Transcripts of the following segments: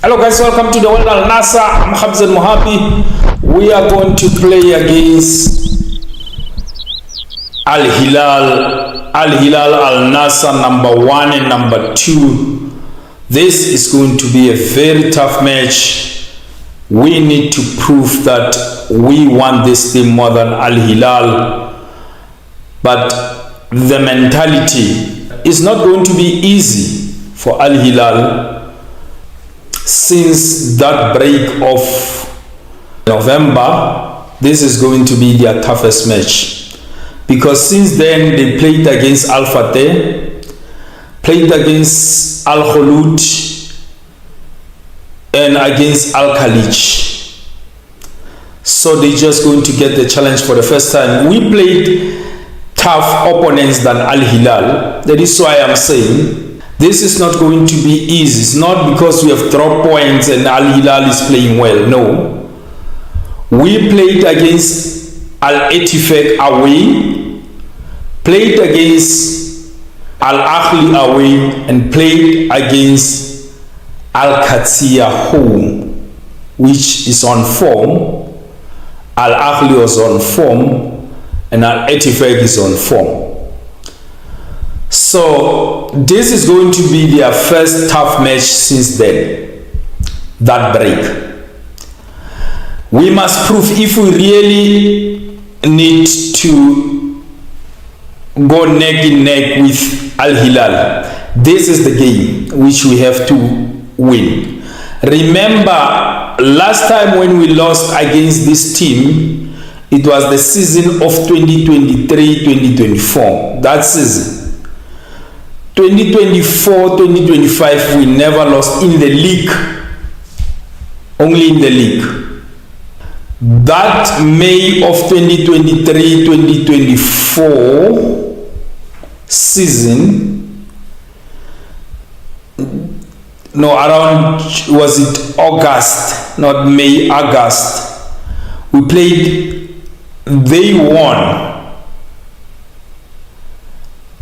Hello guys, welcome to the Al-Nassr. I'm Hamzan Mohabi. We are going to play against Al-Hilal-Al-Nassr number 1 and number 2. This is going to be a very tough match. We need to prove that we want this team more than Al-Hilal. But the mentality is not going to be easy for Al-Hilal. Since that break of November, this is going to be their toughest match, because since then they played against Al Fateh, played against Al Khulud, and against Al Khalij. So they're just going to get the challenge for the first time. We played tough opponents than Al Hilal. That is why I'm saying this is not going to be easy. It's not because we have dropped points and Al-Hilal is playing well. No. We played against Al-Ettifaq away, played against Al-Ahli away, and played against Al-Qadsiya home, which is on form. Al-Ahli was on form, and Al-Ettifaq is on form. So this is going to be their first tough match since then, that break. We must prove if we really need to go neck in neck with Al-Hilal. This is the game which we have to win. Remember, last time when we lost against this team, it was the season of 2023-2024, that season. 2024-2025 we never lost in the league, only in the league. That May of 2023-2024 season, no, around, was it August, not May, August, we played, they won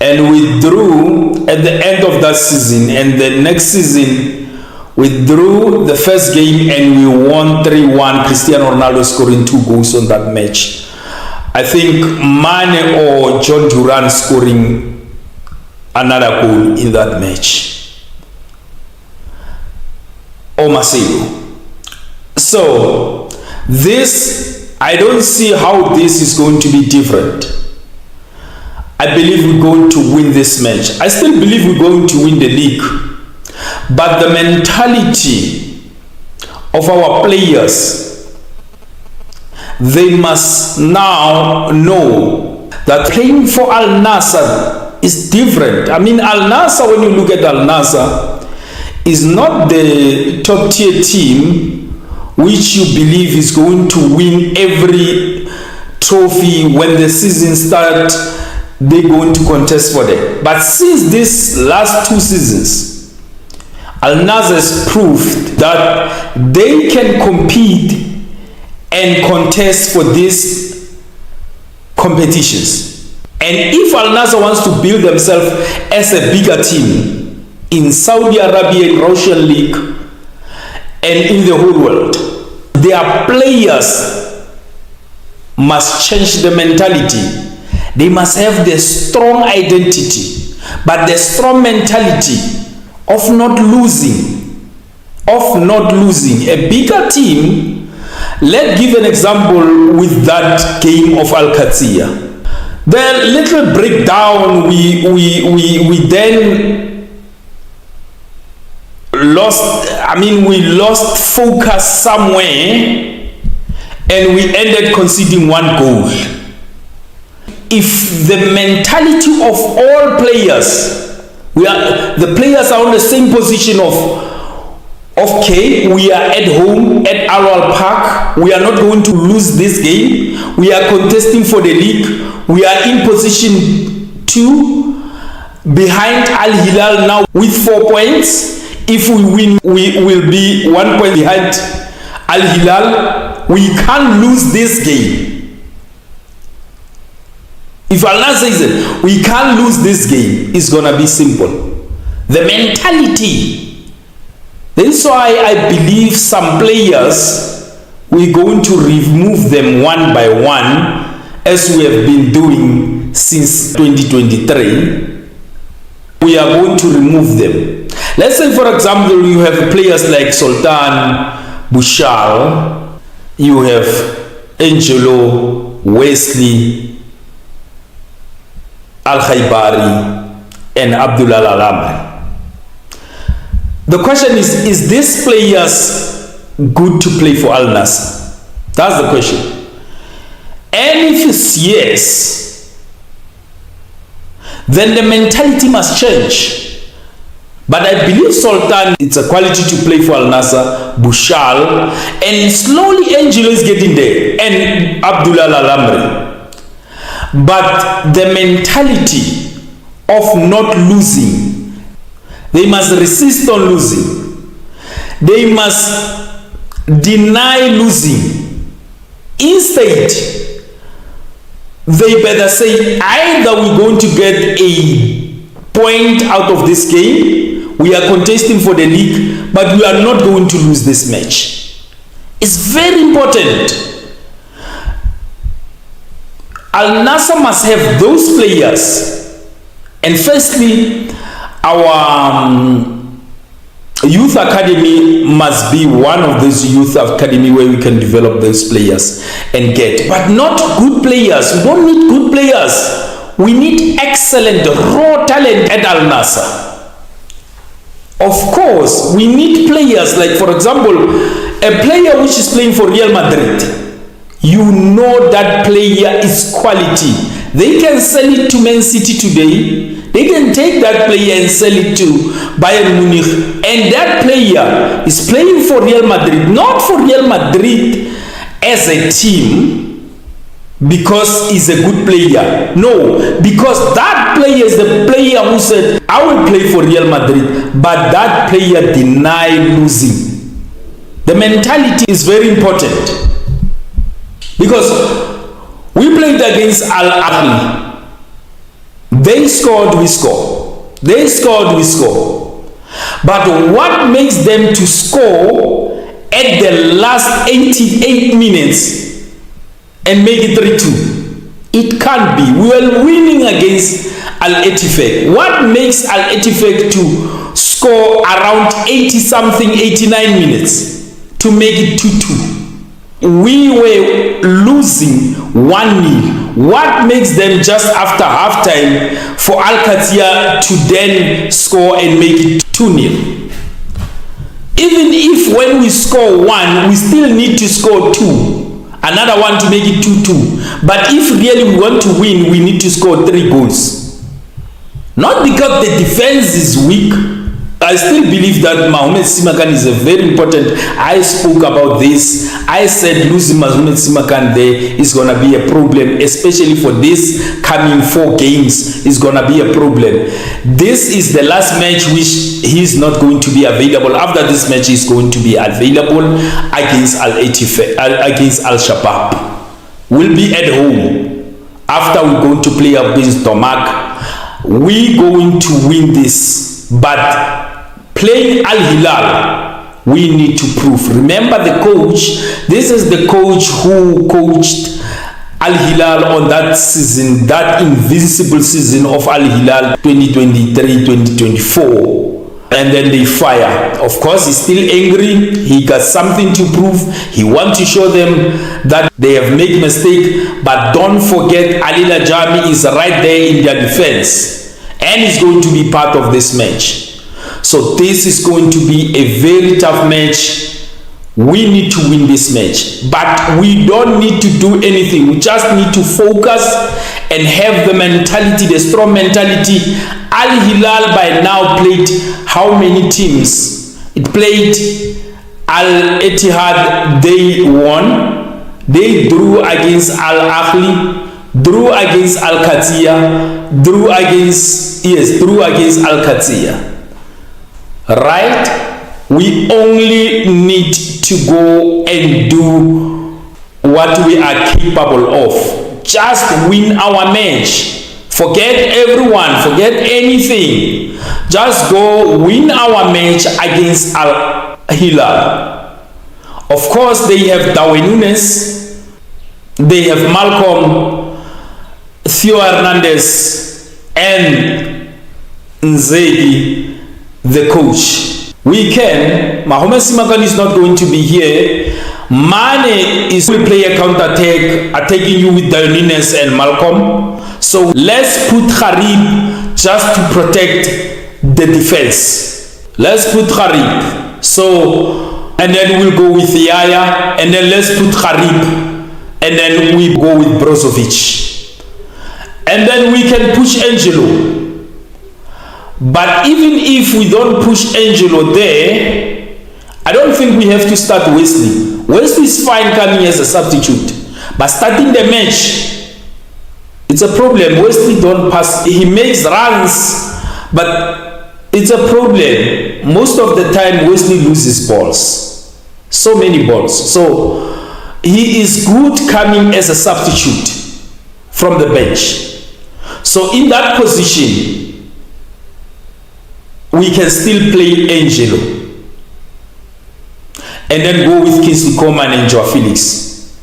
and withdrew at the end of that season, and the next season withdrew the first game and we won 3-1, Cristiano Ronaldo scoring 2 goals on that match. I think Mane or John Duran scoring another goal in that match, or Marcelo. So this, I don't see how this is going to be different. I believe we're going to win this match. I still believe we're going to win the league. But the mentality of our players, they must now know that playing for Al-Nassr is different. I mean, Al-Nassr, when you look at Al-Nassr, is not the top tier team which you believe is going to win every trophy when the season starts. They're going to contest for them. But since these last 2 seasons, Al-Nassr has proved that they can compete and contest for these competitions. And if Al-Nassr wants to build themselves as a bigger team in Saudi Arabia, in Russian League, and in the whole world, their players must change the mentality. They must have the strong identity, but the strong mentality of not losing. A bigger team. Let's give an example with that game of Al-Qadsiya. The little breakdown, we then lost. We lost focus somewhere, and we ended conceding 1 goal. If the mentality of all players, the players are on the same position of okay, we are at home at Al Park, we are not going to lose this game, we are contesting for the league, we are in position 2 behind Al-Hilal now with 4 points. If we win, we will be 1 point behind Al-Hilal. We can't lose this game. If Allah says it, we can't lose this game, it's gonna be simple. The mentality That's why I believe some players, we're going to remove them one by one, as we have been doing since 2023. We are going to remove them. Let's say, for example, you have players like Sultan, Bushal, you have Angelo, Wesley, Al-Khaibari, and Abdullah Al-Amri. The question is these players good to play for Al-Nassr? That's the question. And if it's yes, then the mentality must change. But I believe Sultan, it's a quality to play for Al-Nassr, Bushal, and slowly Angelo is getting there, and Abdullah Al-Amri. But the mentality of not losing, they must resist on losing. They must deny losing. Instead, they better say, either we're going to get a point out of this game, we are contesting for the league, but we are not going to lose this match. It's very important. Al-Nassr must have those players. And firstly, our youth academy must be one of those youth academy where we can develop those players and get, but not good players. We don't need good players. We need excellent raw talent at Al-Nassr. Of course, we need players like, for example, a player which is playing for Real Madrid. You know that player is quality. They can sell it to Man City today. They can take that player and sell it to Bayern Munich. And that player is playing for Real Madrid, not for Real Madrid as a team because he's a good player. No, because that player is the player who said, I will play for Real Madrid, but that player denied losing. The mentality is very important. Because we played against Al-Ahli. They scored, we score. They scored, we score. But what makes them to score at the last 88 minutes and make it 3-2? It can't be. We were winning against Al-Ettifaq. What makes Al-Ettifaq to score around 80-something, 89 minutes to make it 2-2? We were losing 1-0. What makes them just after halftime for Al-Qatiya to then score and make it 2-0? Even if when we score 1, we still need to score 2. Another one to make it 2-2. But if really we want to win, we need to score 3 goals. Not because the defense is weak. I still believe that Mohamed Simakan is a very important. I spoke about this. I said losing Mohamed Simakan there is going to be a problem, especially for this coming 4 games. Is going to be a problem. This is the last match which he's not going to be available. After this match, he's going to be available against Al-Ettifaq, against Al-Shabaab. We'll be at home. After we're going to play against Tomak, we're going to win this. But playing Al-Hilal, we need to prove. Remember the coach. This is the coach who coached Al-Hilal on that season, that invincible season of Al-Hilal 2023-2024. And then they fire. Of course, he's still angry. He got something to prove. He wants to show them that they have made mistake. But don't forget, Ali Najami is right there in their defense. And is going to be part of this match. So this is going to be a very tough match. We need to win this match, but we don't need to do anything. We just need to focus and have the mentality, the strong mentality. Al-Hilal by now played how many teams? It played Al-Ittihad, they won. They drew against Al-Ahli, drew against Al-Qatiya, drew against Al-Qatiya. Right? We only need to go and do what we are capable of. Just win our match. Forget everyone, forget anything. Just go win our match against Al Al-Hilal. Of course, they have Darwin Nunes, they have Malcolm, Theo Hernandez, and Nzegi, the coach. Mohamed Simakan is not going to be here. Mane will play a counter-attack, attacking you with Darwin Nunes and Malcolm. So let's put Kharib just to protect the defense. Let's put Kharib. So, and then we'll go with Yaya, and then let's put Kharib, and then we go with Brozovic. And then we can push Angelo. But even if we don't push Angelo there, I don't think we have to start Wesley. Wesley is fine coming as a substitute. But starting the match, it's a problem. Wesley don't pass. He makes runs, but it's a problem. Most of the time, Wesley loses balls. So many balls. So he is good coming as a substitute from the bench. So in that position, we can still play Angelo. And then go with Kingsley Coman and Joao Felix.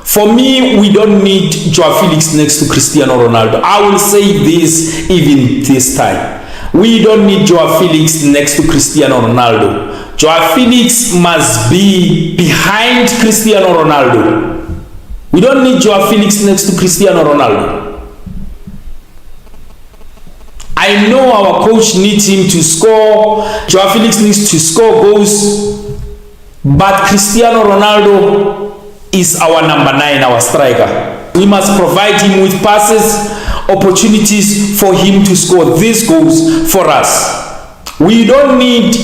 For me, we don't need Joao Felix next to Cristiano Ronaldo. I will say this even this time. We don't need Joao Felix next to Cristiano Ronaldo. Joao Felix must be behind Cristiano Ronaldo. We don't need Joao Felix next to Cristiano Ronaldo. I know our coach needs him to score. Joao Felix needs to score goals. But Cristiano Ronaldo is our number 9, our striker. We must provide him with passes, opportunities for him to score these goals for us. We don't need,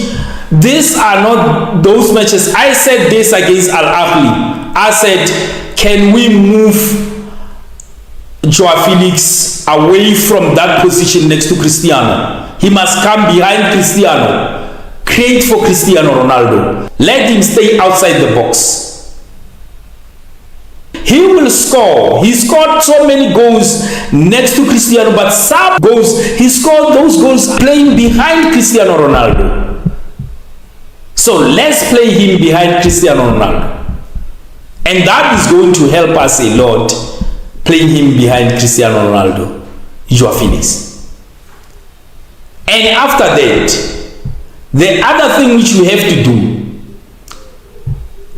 these are not those matches. I said this against Al-Ahly. I said, can we move Joao Felix away from that position next to Cristiano? He must come behind Cristiano. Create for Cristiano Ronaldo. Let him stay outside the box. He will score. He scored so many goals next to Cristiano, but some goals, he scored those goals playing behind Cristiano Ronaldo. So let's play him behind Cristiano Ronaldo. And that is going to help us a lot, playing him behind Cristiano Ronaldo, Joao Felix. And after that, the other thing which we have to do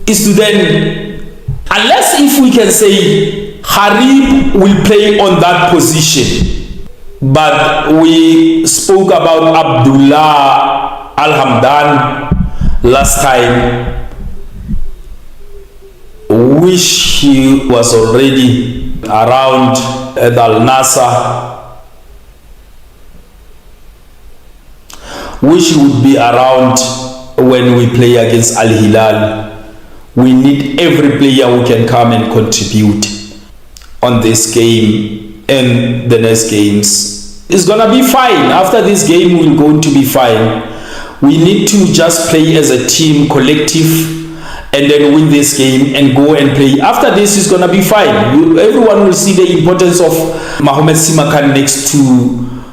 is to then, unless if we can say Kharib will play on that position, but we spoke about Abdullah Al-Hamdan last time, which he was already around at Al-Nassr, which would be around when we play against Al-Hilal. We need every player who can come and contribute on this game and the next games. It's gonna be fine. After this game, we're going to be fine. We need to just play as a team, collective, and then win this game and go and play. After this, it's gonna be fine. Everyone will see the importance of Mohamed Simakan next to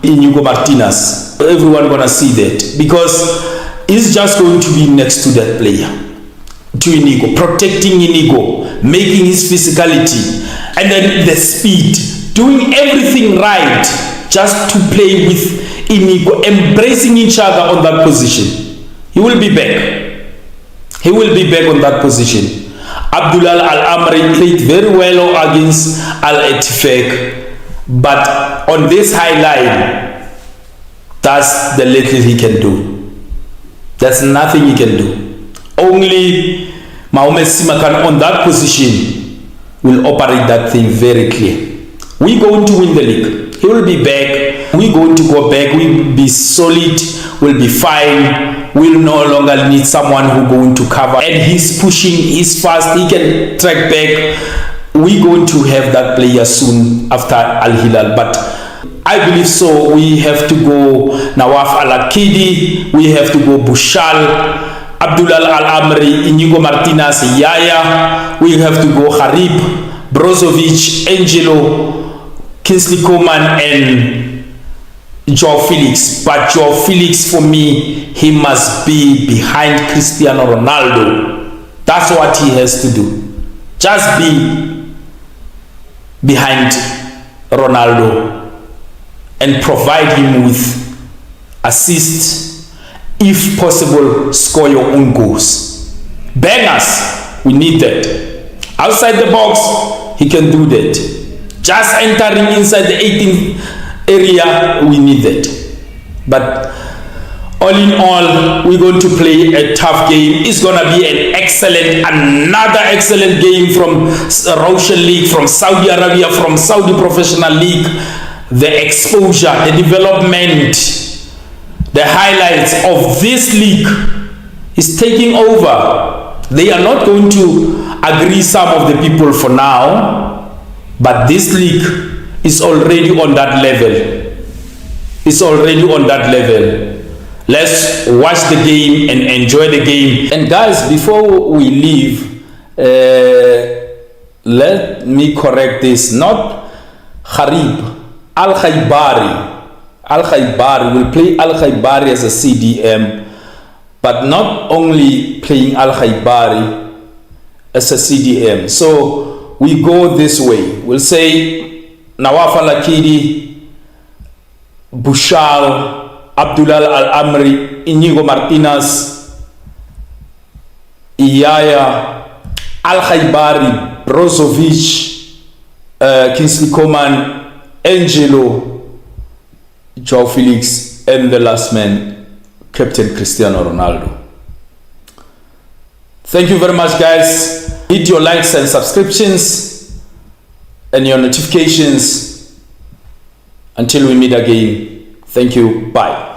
Inigo Martinez. Everyone gonna see that, because he's just going to be next to that player, to Inigo, protecting Inigo, making his physicality, and then the speed, doing everything right just to play with Inigo, embracing each other on that position. He will be back. He will be back on that position. Abdullah Al-Amri played very well against Al-Ettifaq, but on this high line, that's the little he can do. That's nothing he can do. Only Mohamed Simakan on that position will operate that thing very clear. We're going to win the league. He will be back. We're going to go back. We'll be solid. We'll be fine. We'll no longer need someone who's going to cover. And he's pushing. He's fast. He can track back. We're going to have that player soon after Al-Hilal. But I believe so. We have to go Nawaf Al-Akidi. We have to go Bushal, Abdullah Al-Amri, Inigo Martinez, Yaya. We have to go Kharib, Brozovic, Angelo, Kingsley Coman, and Joao Felix, but Joao Felix for me, he must be behind Cristiano Ronaldo. That's what he has to do. Just be behind Ronaldo and provide him with assists, if possible, score your own goals. Bangers, we need that. Outside the box, he can do that. Just entering inside the 18th area, we need that. But all in all, we're going to play a tough game. It's going to be another excellent game from Russian League, from Saudi Arabia, from Saudi Professional League. The exposure, the development, the highlights of this league is taking over. They are not going to agree, some of the people, for now, but this league is already on that level. It's already on that level. Let's watch the game and enjoy the game. And guys, before we leave, let me correct this. Not Kharib, Al-Khaibari. Al-Khaibari will play Al-Khaibari as a CDM, but not only playing Al-Khaibari as a CDM. So we go this way. We'll say Nawaf Al-Akidi, Bushal, Abdullah Al-Amri, Inigo Martinez, Iyaya, Al-Khaibari, Brozovic, Kingsley Coman, Angelo, Joao Felix, and the last man, Captain Cristiano Ronaldo. Thank you very much, guys. Hit your likes and subscriptions and your notifications. Until we meet again, thank you, bye.